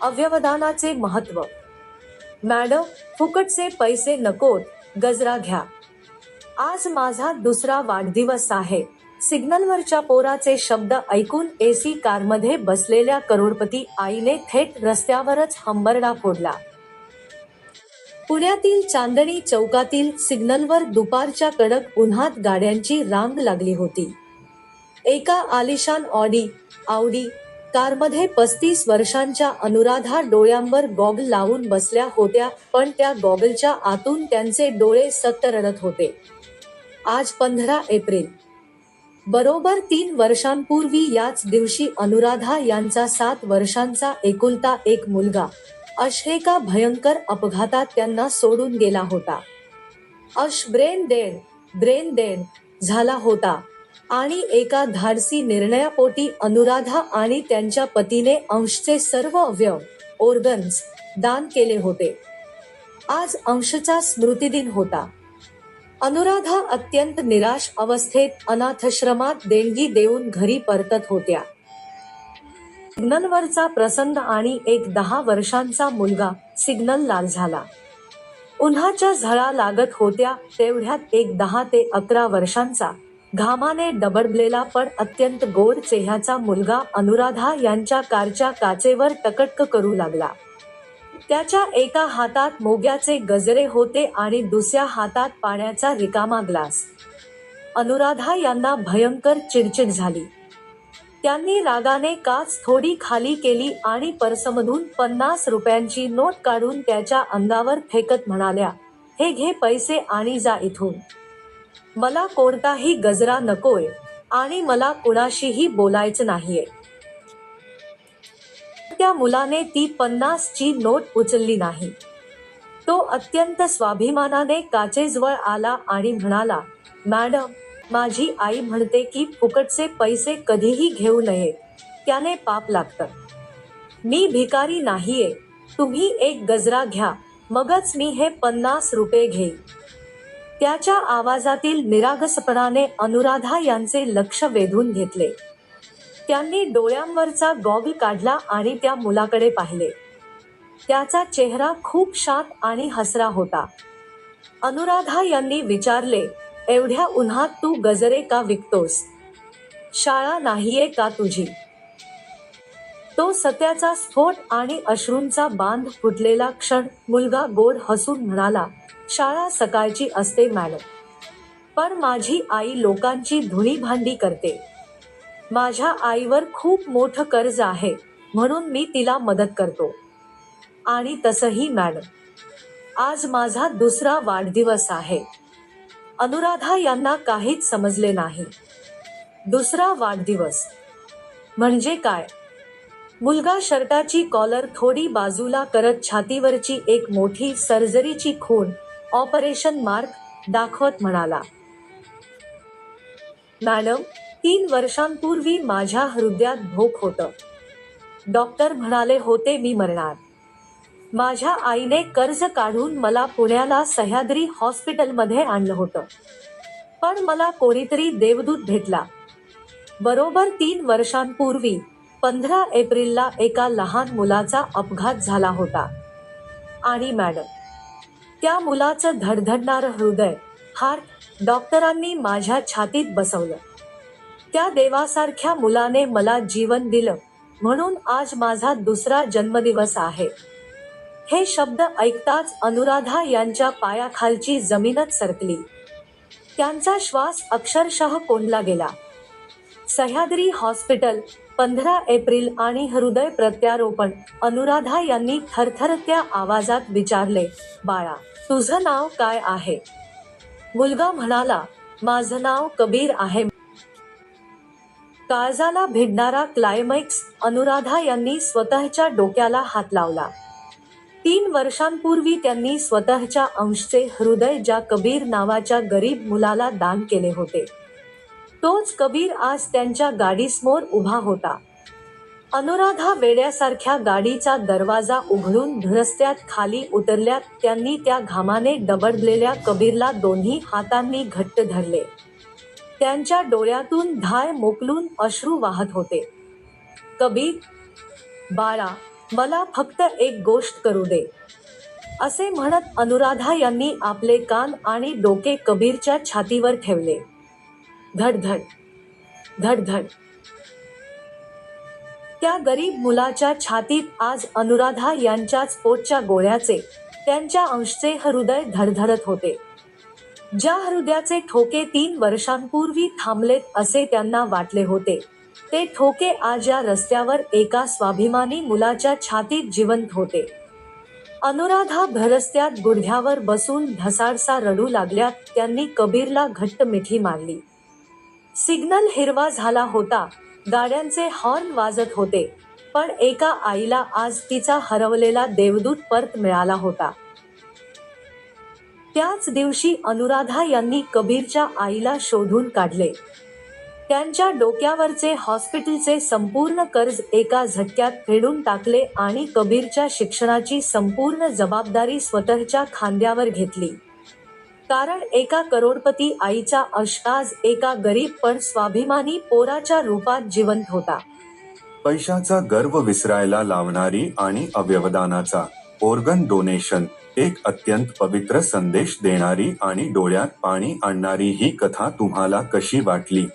अव्यवधानाचे महत्त्व. मॅडम, फुकटचे पैसे नकोत, गजरा घ्या. आज माझा दुसरा वाढदिवस आहे. सिग्नलवरच्या पोराचे शब्द ऐकून एसी कारमध्ये बसलेल्या करोडपती आईने थेट रस्त्यावरच हंबरडा फोडला. पुण्यातील चांदणी चौकातील सिग्नलवर दुपारच्या कडक उन्हात गाड्यांची रांग लागली होती. एका आलिशान आवडी कारमध्ये 35 वर्षांच्या अनुराधा डोळ्यांवर गॉगल लावून बसल्या होत्या, पण त्या गॉगलच्या आतून त्यांचे डोळे सक्त रडत होते. आज 15 एप्रिल. बरोबर 3 वर्षांपूर्वी याच दिवशी अनुराधा यांचा 7 वर्षांचा एकुलता एक मुलगा एका भयंकर अपघातात त्यांना सोडून गेला होता. ब्रेन डेड झाला होता आणि एका धाडसी निर्णयापोटी अनुराधा आणि त्यांच्या पतीने अंशचे सर्व अवयव ऑर्गन्स दान केले होते. आज अंशचा स्मृतिदिन होता. अनुराधा अत्यंत निराश अवस्थेत अनाथाश्रमात देणगी देऊन घरी परतत होत्या. सिग्नलवरचा प्रसंग आणि एक 10 वर्षांचा मुलगा. सिग्नल लाल झाला. उन्हाच्या झळा लागत होत्या. तेवढ्यात एक 10 ते 11 वर्षांचा घामाने डबडबलेला पण अत्यंत गोड चेहऱ्याचा मुलगा अनुराधा यांच्या कारच्या काचेवर टकटक करू लागला. त्याच्या एका हातात मोग्याचे गजरे होते आणि दुसऱ्या हातात पाण्याचा रिकामा ग्लास. अनुराधा यांना भयंकर चिडचिड झाली. त्यांनी रागाने काच थोडी खाली केली आणि पर्समधून 50 रुपयांची नोट काढून त्याच्या अंगावर फेकत म्हणाल्या, "हे घे पैसे आणि जा इथून. मला कोणताही गजरा नकोय आणि मला कुणाशीही बोलायचं नाहीये." त्या मुलाने ती 50 ची नोट उचलली नाही. तो अत्यंत स्वाभिमानाने काचेजवळ आला आणि म्हणाला, "मॅडम, माझी आई म्हणते की फुकटचे पैसे कधीही घेऊ नये, त्याने पाप लागतं. मी भिकारी नाहीये, तुम्ही एक गजरा घ्या, मगच मी हे 50 रुपये घेईन." त्याच्या आवाजातील निरागसपणाने अनुराधा यांचे लक्ष वेधून घेतले. त्यांनी डोळ्यांवरचा गॉगल काढला आणि त्या मुलाकडे पाहिले. त्याचा चेहरा खूप शांत आणि हसरा होता. अनुराधा यांनी विचारले, "एवढ्या उन्हात तू गजरे का विकतोस? शाळा नाहीये का तुझी?" तो सत्याचा स्फोट आणि अश्रूंचा बांध फुटलेला क्षण. मुलगा गोड हसून म्हणाला, "शाळा सकाळची असते मॅडम. पण माझी आई लोकांची धुणी भांडी करते. माझ्या आईवर खूप मोठं कर्ज आहे, म्हणून मी तिला मदत करतो. आणि तसंही मॅडम, आज माझा दुसरा वाढदिवस आहे." अनुराधा यांना काहीच समजले नाही. दुसरा वाढदिवस म्हणजे काय? मुलगा शर्टाची कॉलर थोडी बाजूला करत छातीवरची एक मोठी सर्जरीची खूण ऑपरेशन मार्क दाखवत म्हणाला, "मॅडम, 3 वर्षांपूर्वी माझ्या हृदयात भोक होतं. डॉक्टर म्हणाले होते मी मरणार. माझ्या आईने कर्ज काढून मला पुण्याला सह्याद्री हॉस्पिटलमध्ये आणलं होतं. पण मला कोणीतरी देवदूत भेटला. बरोबर 3 वर्षांपूर्वी 15 एप्रिलला एका लहान मुलाचा अपघात झाला होता. आणि मॅडम, त्या मुलाचं धडधडणारं हृदय, हार्ट, डॉक्टरांनी माझ्या छातीत बसवलं. त्या देवासारख्या मुलाने मला जीवन दिलं, म्हणून आज माझा दुसरा जन्मदिवस आहे." हे शब्द ऐकताच अनुराधा यांच्या पायाखालची जमीनच सरकली. त्यांचा श्वास अक्षरशः कोंडला गेला. सह्याद्री हॉस्पिटल, 15 एप्रिल आणि हृदय प्रत्यारोपण. अनुराधा यांनी थरथरत्या आवाजात विचारले, "बाळा, तुझं नाव काय आहे?" मुलगा म्हणाला, "माझं नाव कबीर आहे." काळजाला भिडणारा क्लायमॅक्स. अनुराधा यांनी स्वतःच्या डोक्याला हात लावला. 3 वर्षांपूर्वी त्यांनी स्वतःच्या अंशचे हृदय ज्या कबीर नावाच्या गरीब मुलाला दान केले होते, तोच कबीर आज त्यांच्या गाडीसमोर उभा होता. अनुराधा वेड्यासारख्या गाडीचा दरवाजा उघडून रस्त्यात खाली उतरल्या. त्यांनी त्या घामाने डबडबलेल्या कबीरला दोन्ही हातांनी घट्ट धरले. त्यांच्या डोळ्यातून धाय मोकलून अश्रू वाहत होते. "कबीर, बाळा, मला फक्त एक गोष्ट करू दे, असे म्हणत अनुराधा यांनी आपले कान आणि डोके कबीरच्या छातीवर ठेवले. धडधड धडधड. त्या गरीब मुलाच्या छातीत आज अनुराधा यांच्याच पोटच्या गोळ्याचे, त्यांच्या अंशचे हृदय धडधडत होते. ज्या हृदयाचे ठोके 3 वर्षांपूर्वी थांबलेत असे त्यांना वाटले होते, ते ठोके आज या रस्त्यावर एका स्वाभिमानी मुलाच्या छातीत जिवंत होते. अनुराधा भरस्त्यात गुडघ्यावर बसून ढसाळसा रडू लागल्या. त्यांनी कबीरला घट्ट मिठी मारली. सिग्नल हिरवा झाला होता, गाड्यांचे हॉर्न वाजत होते, पण एका आईला आज तिचा हरवलेला देवदूत परत मिळाला होता. त्याच दिवशी अनुराधा यांनी कबीरच्या आईला शोधून काढले. त्यांच्या डोक्यावरचे हॉस्पिटलचे संपूर्ण कर्ज एका झटक्यात फेडून टाकले आणि कबीरच्या शिक्षणाची संपूर्ण जबाबदारी स्वतःच्या खांद्यावर घेतली. कारण एका करोडपती आईचा आशा आज एका गरीब पण स्वाभिमानी पोराच्या रूपात जिवंत होता. पैशाचा गर्व विसरायला लावणारी आणि अवयवदानाचा ऑर्गन डोनेशन एक अत्यंत पवित्र संदेश देणारी आणि डोळ्यात पाणी आणणारी ही कथा तुम्हाला कशी वाटली?